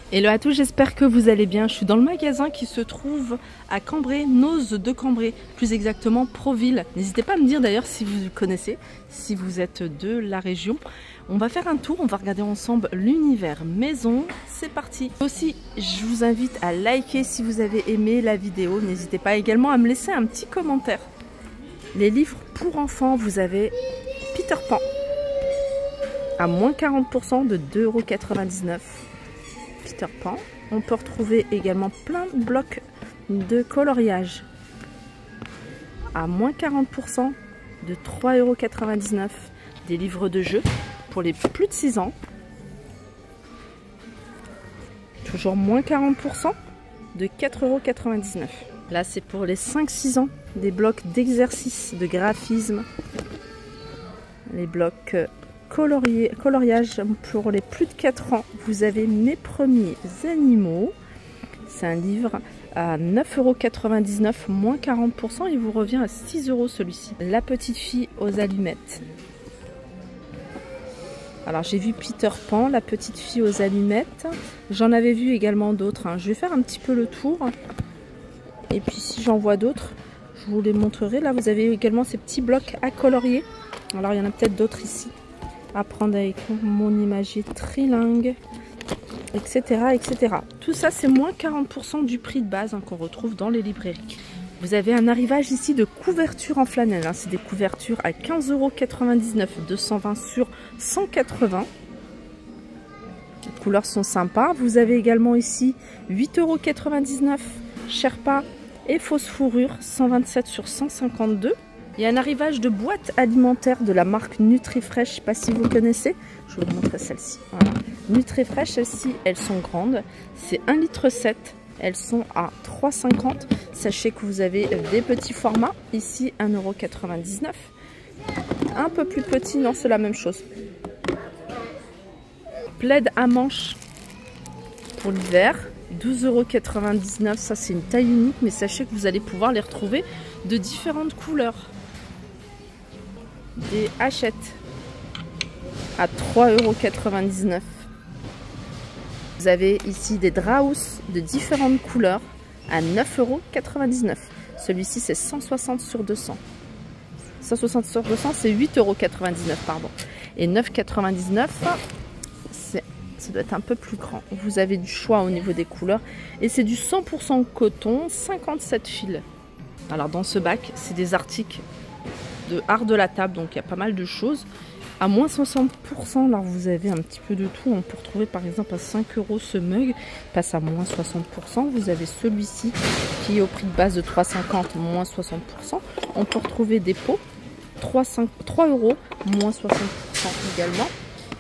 Hello à tous, j'espère que vous allez bien. Je suis dans le magasin qui se trouve à Cambrai, Noz de Cambrai, plus exactement Proville. N'hésitez pas à me dire d'ailleurs si vous connaissez, si vous êtes de la région. On va faire un tour, on va regarder ensemble l'univers maison. C'est parti. Aussi, je vous invite à liker si vous avez aimé la vidéo. N'hésitez pas également à me laisser un petit commentaire. Les livres pour enfants, vous avez Peter Pan à moins 40% de 2,99 €. Peter Pan. On peut retrouver également plein de blocs de coloriage à moins 40% de 3,99 €. Des livres de jeux pour les plus de 6 ans. Toujours moins 40% de 4,99 €. Là, c'est pour les 5-6 ans. Des blocs d'exercice, de graphisme. Les blocs coloriage pour les plus de 4 ans. Vous avez Mes premiers animaux. C'est un livre à 9,99 €, moins 40%. Il vous revient à 6 € celui-ci. La petite fille aux allumettes. Alors j'ai vu Peter Pan, la petite fille aux allumettes. J'en avais vu également d'autres. Je vais faire un petit peu le tour. Et puis si j'en vois d'autres, je vous les montrerai. Là vous avez également ces petits blocs à colorier. Alors il y en a peut-être d'autres ici. Apprendre avec mon imagier trilingue, etc., etc. Tout ça, c'est moins 40% du prix de base qu'on retrouve dans les librairies. Vous avez un arrivage ici de couvertures en flanelle. C'est des couvertures à 15,99 €, 220 sur 180. Les couleurs sont sympas. Vous avez également ici 8,99 € Sherpa et fausse fourrure, 127 sur 152. Il y a un arrivage de boîtes alimentaires de la marque NutriFresh. Je ne sais pas si vous connaissez. Je vais vous montrer celle-ci. Voilà. NutriFresh, celles-ci, elles sont grandes. C'est 1,7 litre. Elles sont à 3,50 €. Sachez que vous avez des petits formats. Ici, 1,99 €. Un peu plus petit, non, c'est la même chose. Plaid à manches pour l'hiver. 12,99 €. Ça, c'est une taille unique. Mais sachez que vous allez pouvoir les retrouver de différentes couleurs. Des Hachette à 3,99 €. Vous avez ici des Draus de différentes couleurs à 9,99 €. Celui-ci c'est 160 sur 200. 160 sur 200 c'est 8,99 €, pardon. Et 9,99 €, ça doit être un peu plus grand. Vous avez du choix au niveau des couleurs. Et c'est du 100% coton, 57 fils. Alors dans ce bac, c'est des articles de art de la table, donc il y a pas mal de choses. À moins 60%, là vous avez un petit peu de tout. On peut retrouver par exemple à 5 € ce mug, passe à moins 60%. Vous avez celui-ci qui est au prix de base de 3,50 €, moins 60%. On peut retrouver des pots, 3 €, moins 60% également.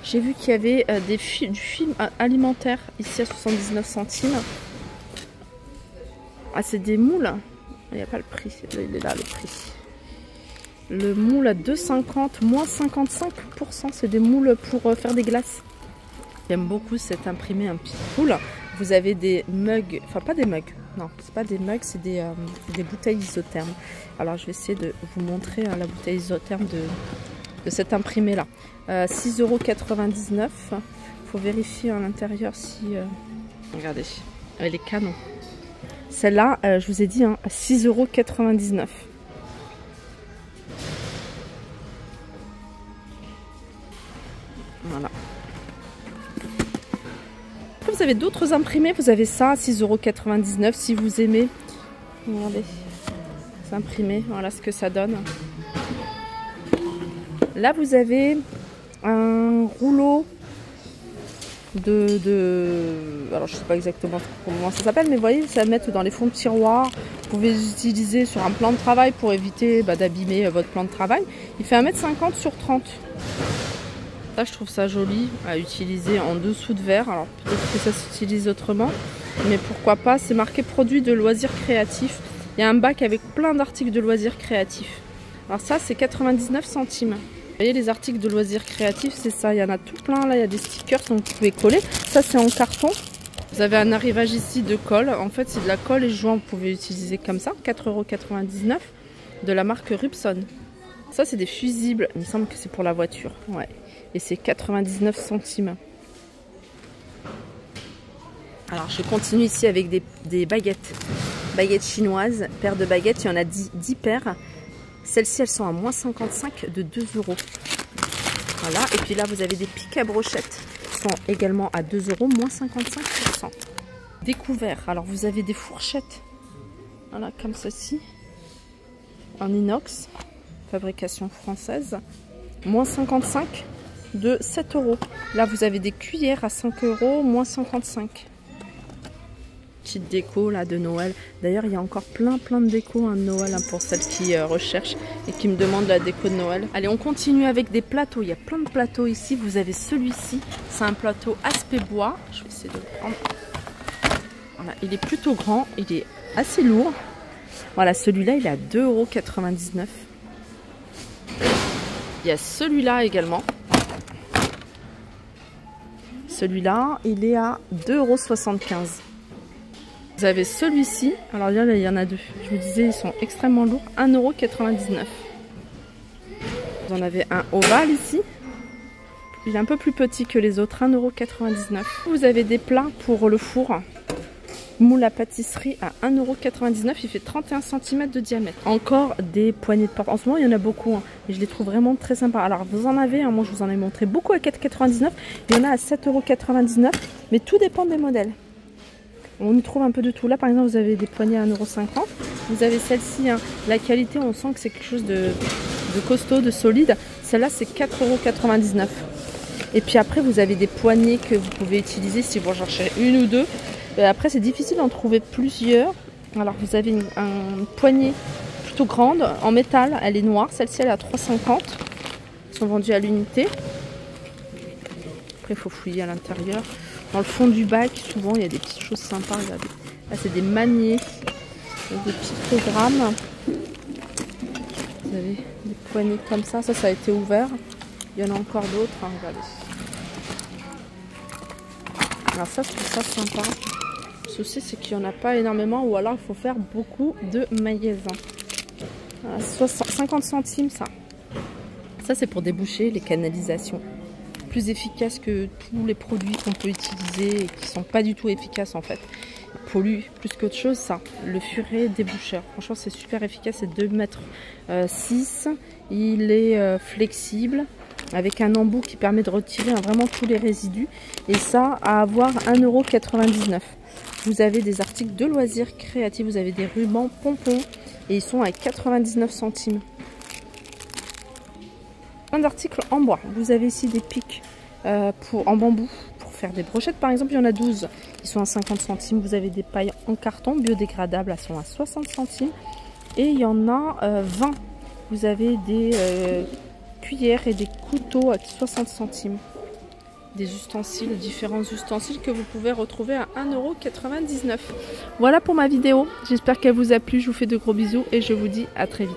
J'ai vu qu'il y avait du film alimentaire ici à 79 centimes. Ah, c'est des moules. Il n'y a pas le prix, il est là le prix. Le moule à 2,50 €, moins 55%. C'est des moules pour faire des glaces. J'aime beaucoup cet imprimé un petit cool. Vous avez des mugs, enfin pas des mugs, non, c'est pas des mugs, c'est des bouteilles isothermes. Alors je vais essayer de vous montrer la bouteille isotherme de cet imprimé là. 6,99 €. Faut vérifier à l'intérieur si. Regardez, elle est canon. Celle-là, je vous ai dit, 6,99 €. Voilà. Après, vous avez d'autres imprimés. Vous avez ça, 6,99 € si vous aimez. Regardez, c'est imprimé. Voilà ce que ça donne. Là, vous avez un rouleau alors je sais pas exactement comment ça s'appelle, mais vous voyez, ça va mettre dans les fonds de tiroir. Vous pouvez l'utiliser sur un plan de travail pour éviter d'abîmer votre plan de travail. Il fait 1,50 m sur 30. Ça, je trouve ça joli à utiliser en dessous de verre. Alors peut-être que ça s'utilise autrement, mais pourquoi pas. C'est marqué produit de loisirs créatifs. Il y a un bac avec plein d'articles de loisirs créatifs. Alors ça, c'est 99 centimes. Vous voyez, les articles de loisirs créatifs, c'est ça. Il y en a tout plein. Là, il y a des stickers que vous pouvez coller. Ça, c'est en carton. Vous avez un arrivage ici de colle. En fait, c'est de la colle et joint. Vous pouvez utiliser comme ça. 4,99 € de la marque Rubson. Ça, c'est des fusibles. Il me semble que c'est pour la voiture. Ouais. Et c'est 99 centimes. Alors je continue ici avec des baguettes. Baguettes chinoises, paire de baguettes, il y en a 10 paires. Celles-ci, elles sont à moins 55 de 2 €. Voilà, et puis là, vous avez des pics à brochettes qui sont également à 2 €, moins 55%. Découvert, alors vous avez des fourchettes, voilà, comme ceci, en inox, fabrication française, moins 55 de 7 €. Là, vous avez des cuillères à 5 €, moins 55. Petite déco là de Noël. D'ailleurs, il y a encore plein de déco de Noël pour celles qui recherchent et qui me demandent la déco de Noël. Allez, on continue avec des plateaux. Il y a plein de plateaux ici. Vous avez celui-ci, c'est un plateau aspect bois. Je vais essayer de le prendre. Voilà, il est plutôt grand, il est assez lourd. Voilà, celui-là, il est à 2,99 €. Il y a celui-là également. Celui-là, il est à 2,75 €. Vous avez celui-ci, alors là il y en a deux, je vous disais ils sont extrêmement lourds, 1,99 €. Vous en avez un ovale ici, il est un peu plus petit que les autres, 1,99 €. Vous avez des plats pour le four, moule à pâtisserie à 1,99 €, il fait 31 cm de diamètre. Encore des poignées de porte, en ce moment il y en a beaucoup, et je les trouve vraiment très sympas. Alors vous en avez, moi je vous en ai montré beaucoup à 4,99 €, il y en a à 7,99 €, mais tout dépend des modèles. On y trouve un peu de tout. Là, par exemple, vous avez des poignées à 1,50 €. Vous avez celle-ci, la qualité, on sent que c'est quelque chose de costaud, de solide. Celle-là, c'est 4,99 €. Et puis après, vous avez des poignées que vous pouvez utiliser si vous en cherchez une ou deux. Et après, c'est difficile d'en trouver plusieurs. Alors, vous avez une poignée plutôt grande, en métal. Elle est noire. Celle-ci, elle est à 3,50 €. Elles sont vendues à l'unité. Après, il faut fouiller à l'intérieur. Dans le fond du bac, souvent, il y a des petites choses sympas. Regardez. Là, c'est des maniers, des pictogrammes. Vous avez des poignées comme ça. Ça a été ouvert. Il y en a encore d'autres. Regardez. Alors ça, je trouve ça sympa. Le souci, c'est qu'il n'y en a pas énormément. Ou alors, il faut faire beaucoup de magasins. Voilà, 50 centimes, ça. Ça, c'est pour déboucher les canalisations. Plus efficace que tous les produits qu'on peut utiliser et qui ne sont pas du tout efficaces en fait. Ils polluent plus qu'autre chose, ça. Le furet déboucheur. Franchement, c'est super efficace. C'est 2,6 m. Il est flexible avec un embout qui permet de retirer vraiment tous les résidus. Et ça, à avoir 1,99 €. Vous avez des articles de loisirs créatifs. Vous avez des rubans pompons et ils sont à 99 centimes. Plein d'articles en bois. Vous avez ici des pics en bambou pour faire des brochettes. Par exemple, il y en a 12. Ils sont à 50 centimes. Vous avez des pailles en carton biodégradables. Elles sont à 60 centimes. Et il y en a 20. Vous avez des cuillères et des couteaux à 60 centimes. Des ustensiles, différents ustensiles que vous pouvez retrouver à 1,99 €. Voilà pour ma vidéo. J'espère qu'elle vous a plu. Je vous fais de gros bisous et je vous dis à très vite.